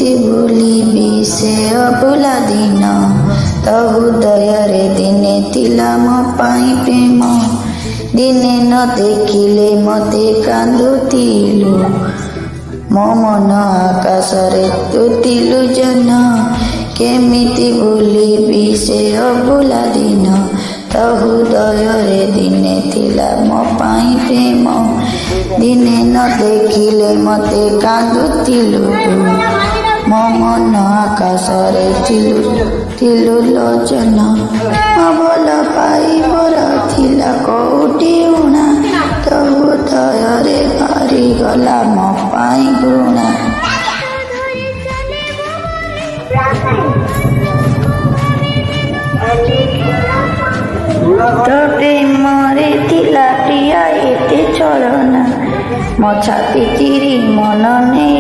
କେମିତି ଭୁଲିବି ସେ ଅଭୁଲା ଦିନ ତୋ ହୃଦୟରେ ଦିନେ ଥିଲା ମୋ ପାଇଁ ପ୍ରେମ ଦିନେ ନ ଦେଖିଲେ ମୋତେ କାନ୍ଦୁଥିଲୁ ମୋ ମନ ଆକାଶରେ ତୁ ଥିଲୁ ଜନ କେମିତି ଭୁଲିବି ସେ ଅଭୁଲା ଦିନ ତୋ ହୃଦୟରେ ଦିନେ ଥିଲା ମୋ ପାଇଁ ପ୍ରେମ ଦିନେ ନ ଦେଖିଲେ ମୋତେ କାନ୍ଦୁଥିଲୁ ମୋ ମନ ଆକାଶରେ ଥିଲୁ ଲୋଚନ ମୋ ଭଲ ପାଇବାର ଥିଲା କୋଉଠି ଉଣା ତୋ ହୃଦୟରେ ବାହାରିଗଲା ମୋ ପାଇଁ ଘୃଣା ତୋ ପ୍ରେମରେ ଥିଲା ପ୍ରିୟା ଏତେ ଚଳନା ମୋ ଛାତି ଚିରି ମନ ନେଇ